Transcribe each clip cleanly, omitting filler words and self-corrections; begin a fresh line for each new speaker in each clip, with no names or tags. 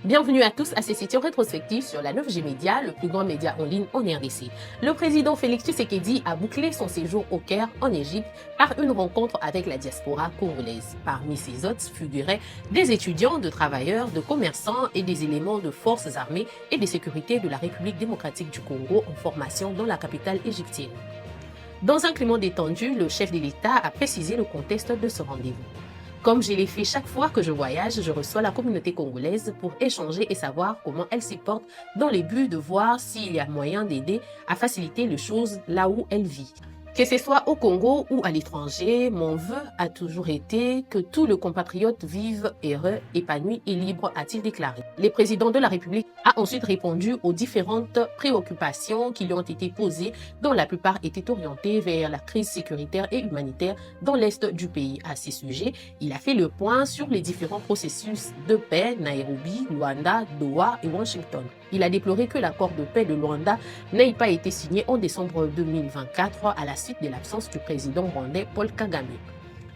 Bienvenue à tous à ces sessions rétrospectives sur la 9G Média, le plus grand média en ligne en RDC. Le président Félix Tshisekedi a bouclé son séjour au Caire, en Égypte, par une rencontre avec la diaspora congolaise. Parmi ses hôtes figuraient des étudiants, de travailleurs, de commerçants et des éléments de forces armées et de sécurité de la République démocratique du Congo en formation dans la capitale égyptienne. Dans un climat détendu, le chef de l'État a précisé le contexte de ce rendez-vous. Comme je l'ai fait chaque fois que je voyage, je reçois la communauté congolaise pour échanger et savoir comment elle s'y porte dans le but de voir s'il y a moyen d'aider à faciliter les choses là où elle vit. Que ce soit au Congo ou à l'étranger, mon vœu a toujours été que tous les compatriotes vivent heureux, épanouis et libres, a-t-il déclaré. Le président de la République a ensuite répondu aux différentes préoccupations qui lui ont été posées, dont la plupart étaient orientées vers la crise sécuritaire et humanitaire dans l'est du pays. À ces sujets, il a fait le point sur les différents processus de paix, Nairobi, Luanda, Doha et Washington. Il a déploré que l'accord de paix de Luanda n'ait pas été signé en décembre 2024 à la suite de l'absence du président rwandais Paul Kagame.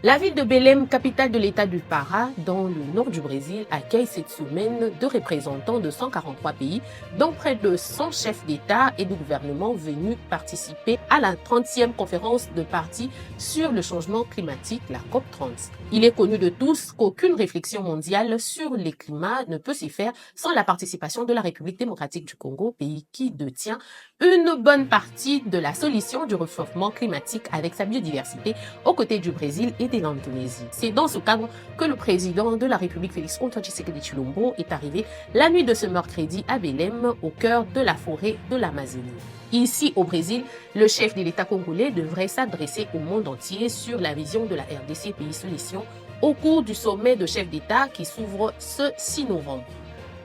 La ville de Belém, capitale de l'état du Pará, dans le nord du Brésil, accueille cette semaine deux représentants de 143 pays, dont près de 100 chefs d'État et de gouvernement venus participer à la 30e conférence de parties sur le changement climatique, la COP30. Il est connu de tous qu'aucune réflexion mondiale sur le climat ne peut s'y faire sans la participation de la République démocratique du Congo, pays qui détient une bonne partie de la solution du réchauffement climatique avec sa biodiversité aux côtés du Brésil et de l'Indonésie. C'est dans ce cadre que le président de la République Félix-Antoine Tshisekedi Tshilombo est arrivé la nuit de ce mercredi à Belém, au cœur de la forêt de l'Amazonie. Ici, au Brésil, le chef de l'État congolais devrait s'adresser au monde entier sur la vision de la RDC Pays Solutions au cours du sommet de chefs d'État qui s'ouvre ce 6 novembre.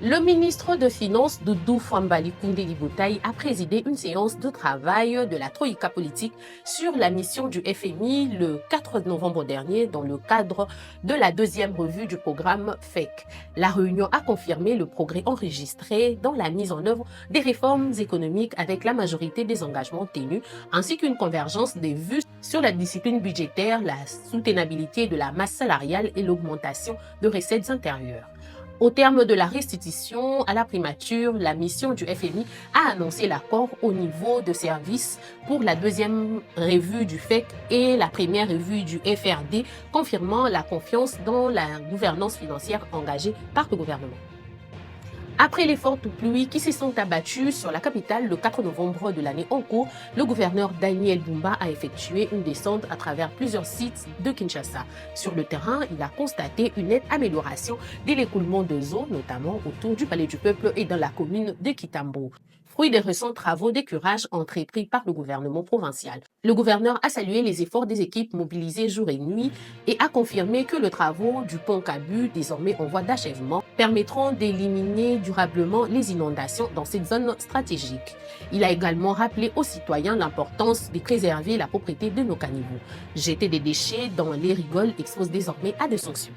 Le ministre de Finances, Doudou Fwambali Koundé Libutaï, a présidé une séance de travail de la Troïka politique sur la mission du FMI le 4 novembre dernier dans le cadre de la deuxième revue du programme FEC. La réunion a confirmé le progrès enregistré dans la mise en œuvre des réformes économiques avec la majorité des engagements tenus, ainsi qu'une convergence des vues sur la discipline budgétaire, la soutenabilité de la masse salariale et l'augmentation de recettes intérieures. Au terme de la restitution à la primature, la mission du FMI a annoncé l'accord au niveau de service pour la deuxième revue du FEC et la première revue du FRD, confirmant la confiance dans la gouvernance financière engagée par le gouvernement. Après les fortes pluies qui se sont abattues sur la capitale le 4 novembre de l'année en cours, le gouverneur Daniel Bumba a effectué une descente à travers plusieurs sites de Kinshasa. Sur le terrain, il a constaté une nette amélioration de l'écoulement des eaux, notamment autour du Palais du Peuple et dans la commune de Kitambo, fruit des récents travaux d'écurage entrepris par le gouvernement provincial. Le gouverneur a salué les efforts des équipes mobilisées jour et nuit et a confirmé que les travaux du pont Kabu, désormais en voie d'achèvement, permettront d'éliminer durablement les inondations dans cette zone stratégique. Il a également rappelé aux citoyens l'importance de préserver la propriété de nos caniveaux. Jeter des déchets dans les rigoles expose désormais à des sanctions.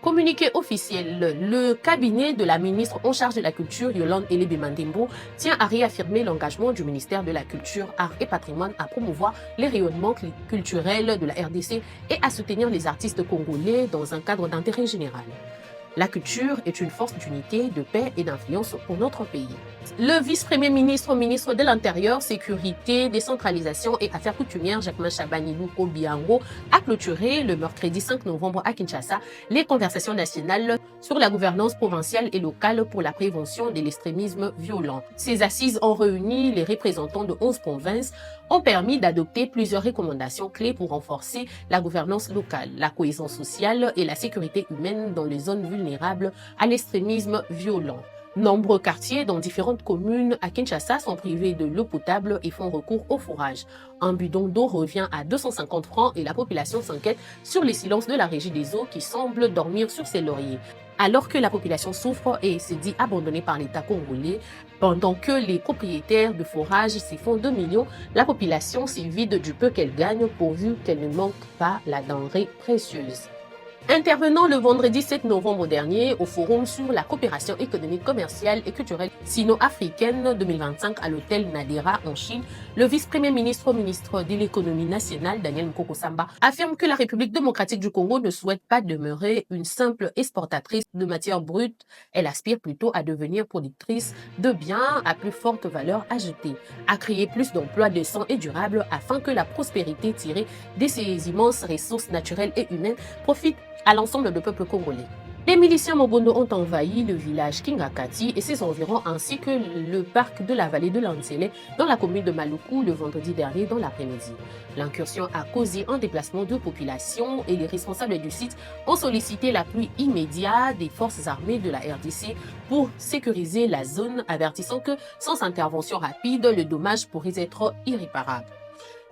Communiqué officiel, le cabinet de la ministre en charge de la culture, Yolande Elebe-Mandembo, tient à réaffirmer l'engagement du ministère de la Culture, Arts et Patrimoine à promouvoir les rayonnements culturels de la RDC et à soutenir les artistes congolais dans un cadre d'intérêt général. La culture est une force d'unité, de paix et d'influence pour notre pays. Le vice-premier ministre, ministre de l'Intérieur, Sécurité, Décentralisation et Affaires coutumières, Jacquemin Chabanilou Kobiango, a clôturé le mercredi 5 novembre à Kinshasa les conversations nationales sur la gouvernance provinciale et locale pour la prévention de l'extrémisme violent. Ces assises ont réuni les représentants de 11 provinces, ont permis d'adopter plusieurs recommandations clés pour renforcer la gouvernance locale, la cohésion sociale et la sécurité humaine dans les zones vulnérables à l'extrémisme violent. Nombreux quartiers dans différentes communes à Kinshasa sont privés de l'eau potable et font recours au fourrage. Un bidon d'eau revient à 250 francs et la population s'inquiète sur les silences de la régie des eaux qui semble dormir sur ses lauriers. Alors que la population souffre et se dit abandonnée par l'État congolais, pendant que les propriétaires de forages s'y font 2 millions, la population s'y vide du peu qu'elle gagne pourvu qu'elle ne manque pas la denrée précieuse. Intervenant le vendredi 7 novembre dernier au Forum sur la coopération économique, commerciale et culturelle sino-africaine 2025 à l'hôtel Nadera en Chine, le vice-premier ministre de l'économie nationale, Daniel Nkoko-Samba, affirme que la République démocratique du Congo ne souhaite pas demeurer une simple exportatrice de matières brutes. Elle aspire plutôt à devenir productrice de biens à plus forte valeur ajoutée, à créer plus d'emplois décents et durables afin que la prospérité tirée de ces immenses ressources naturelles et humaines profite à l'ensemble du peuple congolais. Les miliciens Mobondo ont envahi le village Kingakati et ses environs ainsi que le parc de la vallée de l'Ansele dans la commune de Maluku le vendredi dernier dans l'après-midi. L'incursion a causé un déplacement de population et les responsables du site ont sollicité l'appui immédiat des forces armées de la RDC pour sécuriser la zone, avertissant que sans intervention rapide, le dommage pourrait être irréparable.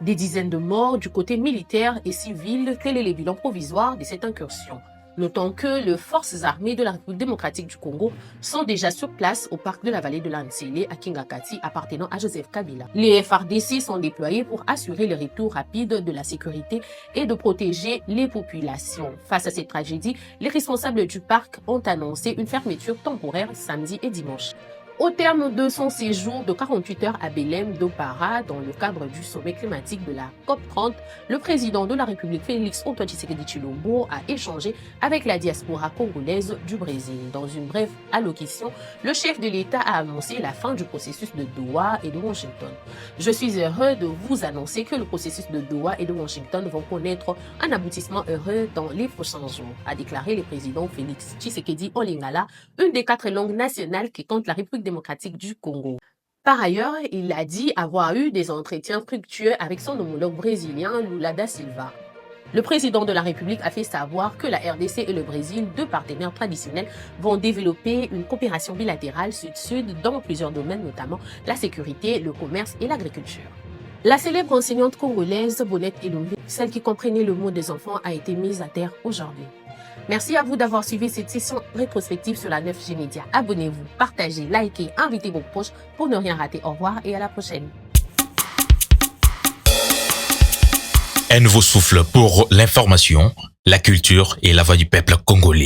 Des dizaines de morts du côté militaire et civil, tel est le bilan provisoire de cette incursion. Notons que les forces armées de la République démocratique du Congo sont déjà sur place au parc de la vallée de l'Ansele à Kingakati appartenant à Joseph Kabila. Les FARDC sont déployés pour assurer le retour rapide de la sécurité et de protéger les populations. Face à cette tragédie, les responsables du parc ont annoncé une fermeture temporaire samedi et dimanche. Au terme de son séjour de 48 heures à Belém do Pará, dans le cadre du sommet climatique de la COP30, le président de la République Félix Antoine Tshisekedi Tshilombo a échangé avec la diaspora congolaise du Brésil. Dans une brève allocution, le chef de l'État a annoncé la fin du processus de Doha et de Washington. Je suis heureux de vous annoncer que le processus de Doha et de Washington vont connaître un aboutissement heureux dans les prochains jours, a déclaré le président Félix Tshisekedi en Lingala, une des 4 langues nationales qui compte la République démocratique du Congo. Par ailleurs, il a dit avoir eu des entretiens fructueux avec son homologue brésilien Lula da Silva. Le président de la République a fait savoir que la RDC et le Brésil, deux partenaires traditionnels, vont développer une coopération bilatérale sud-sud dans plusieurs domaines, notamment la sécurité, le commerce et l'agriculture. La célèbre enseignante congolaise Bonette Elombe, celle qui comprenait le mot des enfants, a été mise à terre aujourd'hui. Merci à vous d'avoir suivi cette session rétrospective sur la 9G Média. Abonnez-vous, partagez, likez, invitez vos proches pour ne rien rater. Au revoir et à la prochaine.
Un nouveau souffle pour l'information, la culture et la voix du peuple congolais.